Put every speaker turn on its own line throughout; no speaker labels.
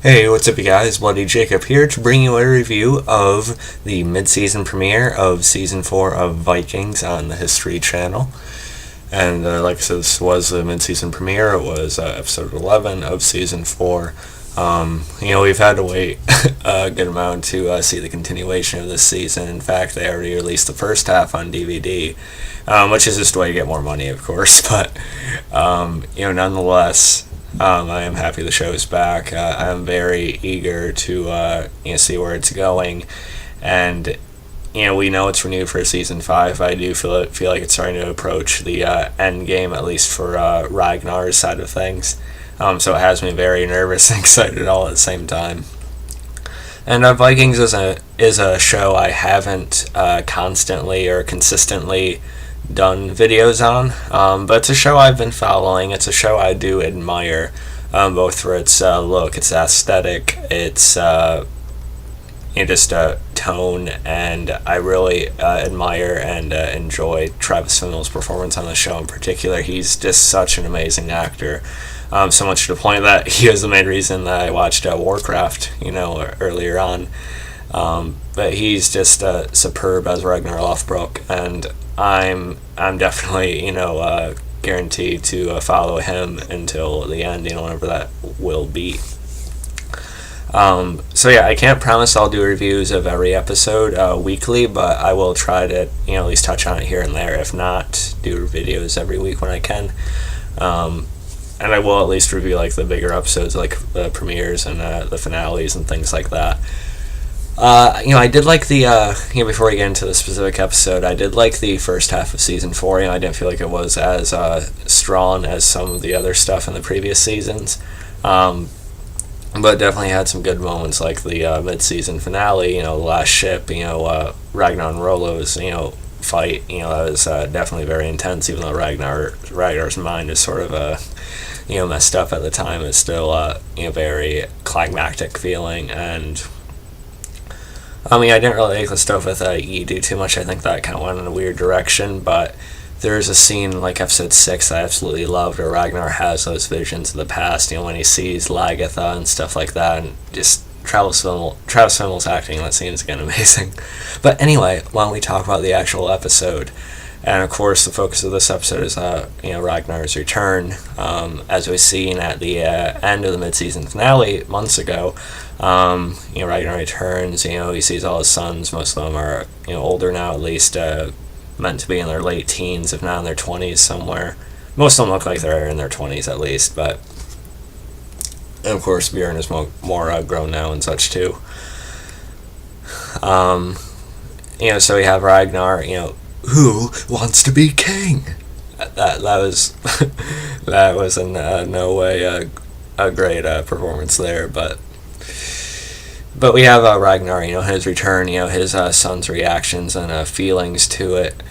Hey, what's up you guys? Bloody Jacob here to bring you a review of the mid-season premiere of Season 4 of Vikings on the History Channel. And like I said, this was the mid-season premiere. It was episode 11 of Season 4. We've had to wait a good amount to see the continuation of this season. In fact, they already released the first half on DVD, which is just a way to get more money, of course. But, nonetheless, I am happy the show is back. I am very eager to see where it's going, and we know it's renewed for season 5. I do feel like it's starting to approach the end game, at least for Ragnar's side of things. So it has me very nervous and excited all at the same time. And Vikings is a show I haven't constantly or consistently done videos on, but it's a show I've been following. It's a show I do admire, both for its look, its aesthetic, its just tone, and I really admire and enjoy Travis Fimmel's performance on the show in particular. He's just such an amazing actor, so much to the point that he was the main reason that I watched Warcraft, earlier on. But he's just superb as Ragnar Lothbrok, and I'm definitely guaranteed to follow him until the end, whenever that will be. I can't promise I'll do reviews of every episode weekly, but I will try to at least touch on it here and there. If not, do videos every week when I can. And I will at least review the bigger episodes, like the premieres and the finales and things like that. I did like the, before we get into the specific episode, I did like the first half of Season 4. I didn't feel like it was as strong as some of the other stuff in the previous seasons. But definitely had some good moments, like the mid-season finale, the last ship, Ragnar and Rollo's, fight, that was definitely very intense, even though Ragnar's mind is sort of, messed up at the time. It's still, very climactic feeling, and I didn't really like the stuff with Yidu too much. I think that kind of went in a weird direction, but there's a scene like episode 6 I absolutely loved, where Ragnar has those visions of the past, when he sees Lagertha and stuff like that, and just Travis Fimmel's acting in that scene is again amazing. But anyway, why don't we talk about the actual episode? And of course, the focus of this episode is Ragnar's return, as we've seen at the end of the mid-season finale months ago. Ragnar returns. He sees all his sons. Most of them are older now, at least meant to be in their late teens, if not in their 20s somewhere. Most of them look like they're in their 20s at least, but and of course Bjorn is more grown now and such too. So we have Ragnar. Who wants to be king? That was that was in no way a great performance there, but we have Ragnar, his return, his son's reactions and feelings to it,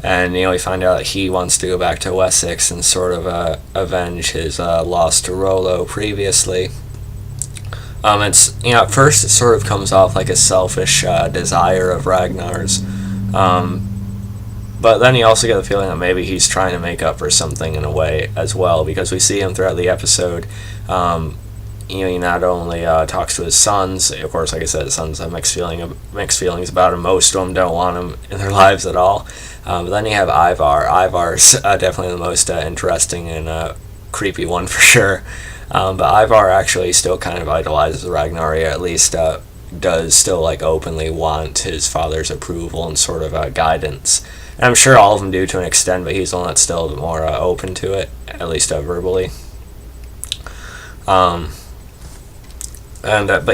and we find out that he wants to go back to Wessex and sort of avenge his loss to Rollo previously. It's at first it sort of comes off like a selfish desire of Ragnar's, but then you also get the feeling that maybe he's trying to make up for something in a way as well, because we see him throughout the episode. He not only talks to his sons. Of course, like I said, his sons have mixed feelings about him. Most of them don't want him in their lives at all. But then you have Ivar. Ivar's definitely the most interesting and creepy one for sure. But Ivar actually still kind of idolizes Ragnar, or at least does still openly want his father's approval and sort of guidance. And I'm sure all of them do to an extent, but he's the one that's still a bit more open to it, at least verbally. But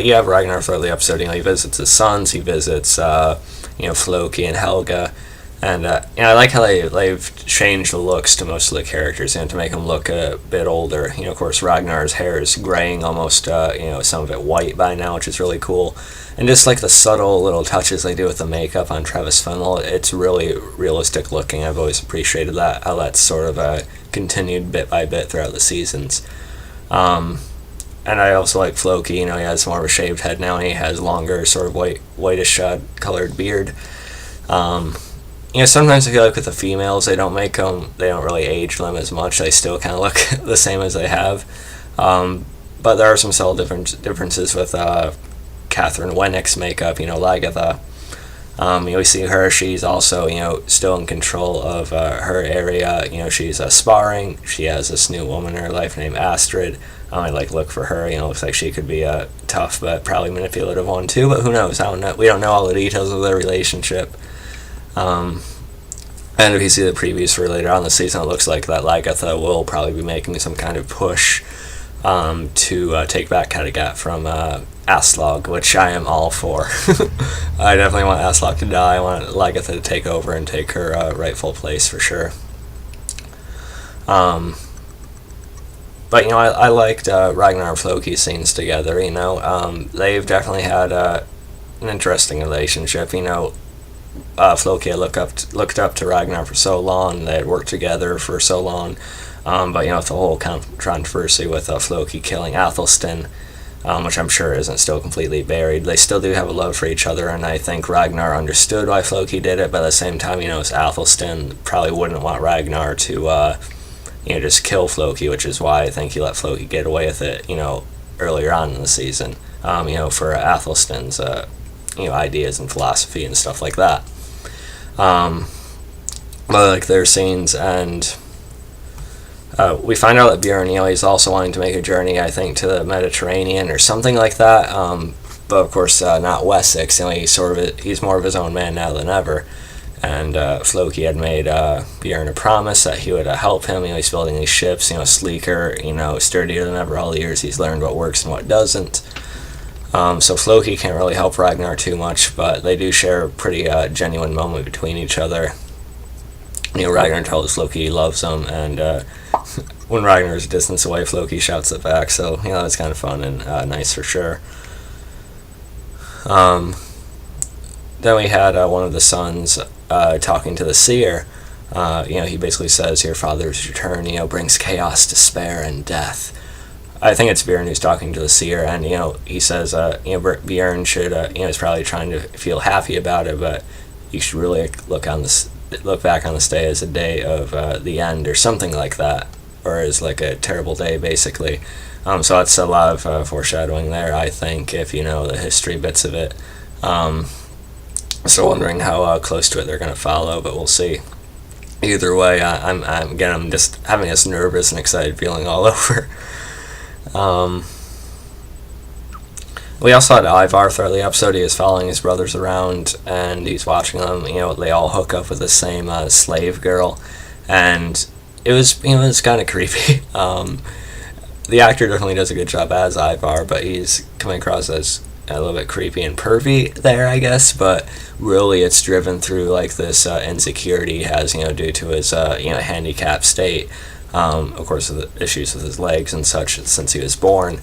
you have Ragnar throughout the episode. He visits his sons. He visits Floki and Helga, and I like how they've changed the looks to most of the characters, to make them look a bit older. Of course, Ragnar's hair is graying, almost some of it white by now, which is really cool. And just the subtle little touches they do with the makeup on Travis Fimmel, it's really realistic looking. I've always appreciated that, how that's sort of continued bit by bit throughout the seasons. And I also like Floki. He has more of a shaved head now, and he has longer, sort of whitish colored beard. Sometimes I feel like with the females, they don't really age them as much. They still kind of look the same as they have. But there are some subtle differences with Katheryn Winnick's makeup, Lagertha. We see her, she's also, still in control of her area. She's sparring. She has this new woman in her life named Astrid. I look for her. Looks like she could be a tough but probably manipulative one too. But who knows? I don't know. We don't know all the details of their relationship. And if you see the previews for later on in the season, it looks like that Lagertha will probably be making some kind of push to take back Kattegat from Aslog, which I am all for. I definitely want Aslog to die. I want Lagertha to take over and take her rightful place for sure. But I liked Ragnar and Floki's scenes together. They've definitely had an interesting relationship. Floki had looked up to Ragnar for so long. They had worked together for so long. But with the whole controversy with Floki killing Athelstan, which I'm sure isn't still completely buried, they still do have a love for each other, and I think Ragnar understood why Floki did it, but at the same time, Athelstan probably wouldn't want Ragnar to, just kill Floki, which is why I think he let Floki get away with it, earlier on in the season, for Athelstan's, ideas and philosophy and stuff like that. But like their scenes, and we find out that Bjorn, he's also wanting to make a journey, I think, to the Mediterranean or something like that. But of course, not Wessex. He's more of his own man now than ever. And Floki had made Bjorn a promise that he would help him. He's building these ships, sleeker, sturdier than ever. All the years he's learned what works and what doesn't. So Floki can't really help Ragnar too much, but they do share a pretty genuine moment between each other. Ragnar tells Floki he loves him, and when Ragnar is a distance away, Floki shouts it back, so, it's kind of fun and nice for sure. Then we had one of the sons talking to the seer. He basically says, your father's return, brings chaos, despair, and death. I think it's Bjorn who's talking to the seer, and, he says, Bjorn should, is probably trying to feel happy about it, but you should really look back on this day as a day of the end, or something like that, or as like a terrible day, basically. So that's a lot of foreshadowing there, I think, if you know the history bits of it. So wondering how close to it they're going to follow, but we'll see. Either way, I'm just having this nervous and excited feeling all over. We also had Ivar throughout the episode. He is following his brothers around, and he's watching them. They all hook up with the same slave girl, and it was kind of creepy. The actor definitely does a good job as Ivar, but he's coming across as a little bit creepy and pervy there, I guess. But really, it's driven through like this insecurity he has, due to his handicapped state. Of course, the issues with his legs and such since he was born.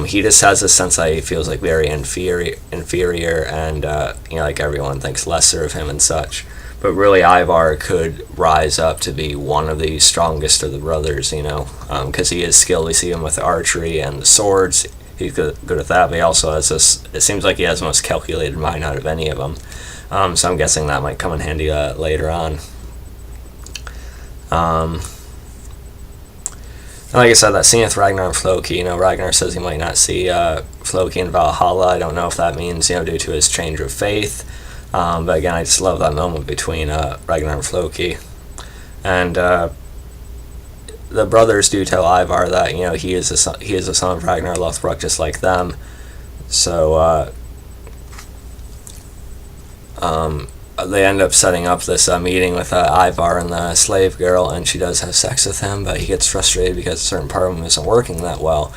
He just has this sense that he feels like very inferior, and like everyone thinks lesser of him and such. But really, Ivar could rise up to be one of the strongest of the brothers, because he is skilled. We see him with archery and the swords. He's good at that, but he also has this. It seems like he has the most calculated mind out of any of them. So I'm guessing that might come in handy later on. Like I said, that scene with Ragnar and Floki, Ragnar says he might not see Floki in Valhalla. I don't know if that means, due to his change of faith. But again, I just love that moment between Ragnar and Floki. And the brothers do tell Ivar that, he is a son of Ragnar Lothbrok just like them. So they end up setting up this meeting with Ivar and the slave girl, and she does have sex with him, but he gets frustrated because a certain part of him isn't working that well.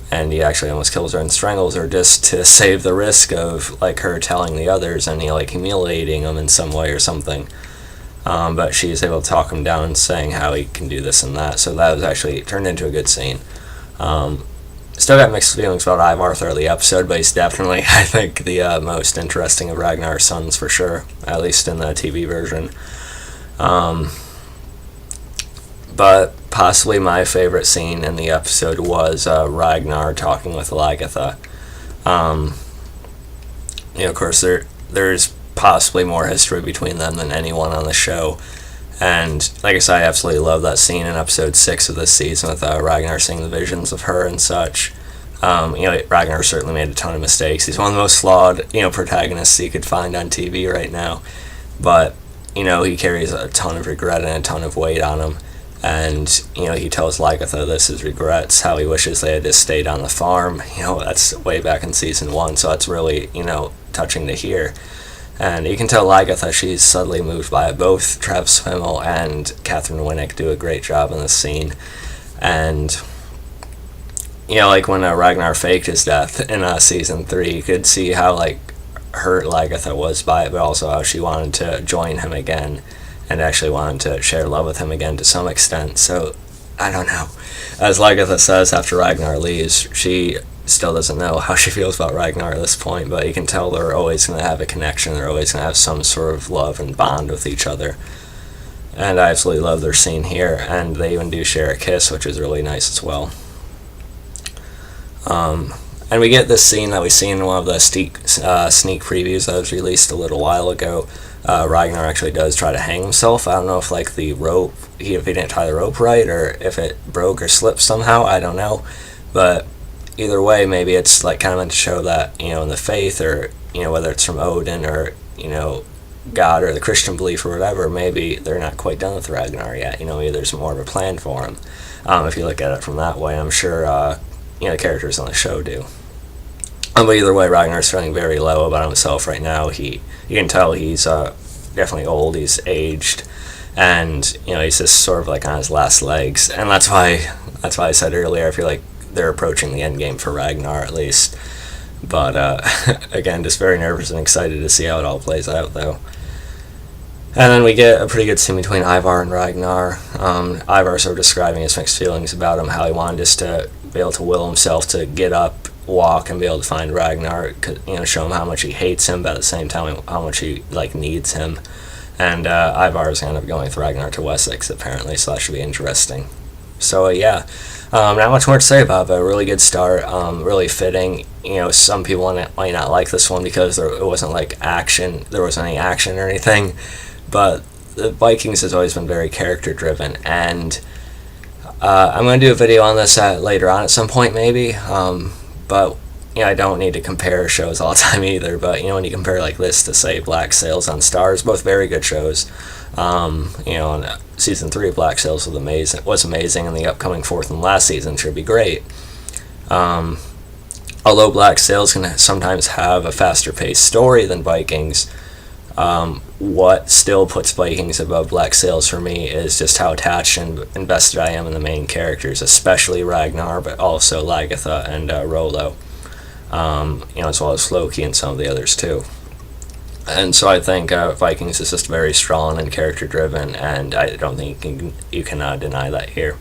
And he actually almost kills her and strangles her just to save the risk of like her telling the others and humiliating them in some way or something. But she's able to talk him down, saying how he can do this and that. So that was actually turned into a good scene. Still got mixed feelings about Ivar throughout the episode, but he's definitely, I think, the most interesting of Ragnar's sons for sure, at least in the TV version. But possibly my favorite scene in the episode was Ragnar talking with Lagertha. Of course, there's possibly more history between them than anyone on the show, And like I said, I absolutely love that scene in episode 6 of this season with Ragnar seeing the visions of her and such. Ragnar certainly made a ton of mistakes. He's one of the most flawed, protagonists you could find on TV right now. But, he carries a ton of regret and a ton of weight on him. And, he tells Lagertha this is regrets, how he wishes they had just stayed on the farm. That's way back in season 1, so that's really, touching to hear. And you can tell Lagertha she's subtly moved by it. Both Travis Fimmel and Katheryn Winnick do a great job in this scene. And, like when Ragnar faked his death in season 3, you could see how, hurt Lagertha was by it, but also how she wanted to join him again and actually wanted to share love with him again to some extent. So, I don't know. As Lagertha says after Ragnar leaves, she still doesn't know how she feels about Ragnar at this point, but you can tell they're always going to have a connection. They're always going to have some sort of love and bond with each other. And I absolutely love their scene here, and they even do share a kiss, which is really nice as well. And we get this scene that we see in one of the sneak previews that was released a little while ago. Ragnar actually does try to hang himself. I don't know if the rope, if he didn't tie the rope right, or if it broke or slipped somehow, I don't know. But either way, maybe it's kind of meant to show that, in the faith, or, whether it's from Odin or, God or the Christian belief or whatever, maybe they're not quite done with Ragnar yet. Maybe there's more of a plan for him. If you look at it from that way, I'm sure, the characters on the show do. But either way, Ragnar's feeling very low about himself right now. You can tell he's definitely old, he's aged, and, he's just sort of on his last legs. And that's why I said earlier, I feel like they're approaching the end game for Ragnar at least. But again, just very nervous and excited to see how it all plays out, though. And then we get a pretty good scene between Ivar and Ragnar. Ivar sort of describing his mixed feelings about him, how he wanted just to be able to will himself to get up, walk, and be able to find Ragnar, show him how much he hates him, but at the same time how much he needs him. And Ivar is going to be going with Ragnar to Wessex apparently, so that should be interesting. So not much more to say about it, but a really good start, really fitting. Some people might not like this one because it wasn't action, there wasn't any action or anything, but the Vikings has always been very character driven, and I'm going to do a video on this later on at some point maybe, but I don't need to compare shows all the time either, but when you compare this to, say, Black Sails on Stars, both very good shows. And season 3 of Black Sails was amazing, and the upcoming 4th and last season should be great. Although Black Sails can sometimes have a faster paced story than Vikings, what still puts Vikings above Black Sails for me is just how attached and invested I am in the main characters, especially Ragnar, but also Lagertha and Rollo, as well as Floki and some of the others too. And so I think Vikings is just very strong and character driven, and I don't think you can deny that here.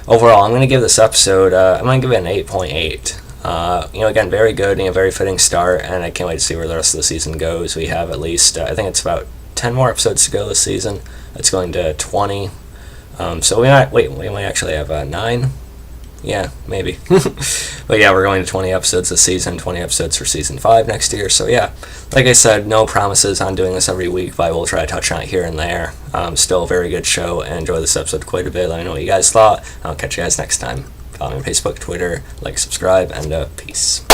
Overall, I'm going to give this episode, I'm going to give it an 8.8. Again, very good, very fitting start, and I can't wait to see where the rest of the season goes. We have at least, I think it's about 10 more episodes to go this season. It's going to 20. So we might actually have 9. Yeah, maybe. But yeah, we're going to 20 episodes this season, 20 episodes for season 5 next year. So yeah, like I said, no promises on doing this every week, but I will try to touch on it here and there. Still a very good show, and enjoy this episode quite a bit. Let me know what you guys thought. I'll catch you guys next time. Follow me on Facebook, Twitter, subscribe, and peace.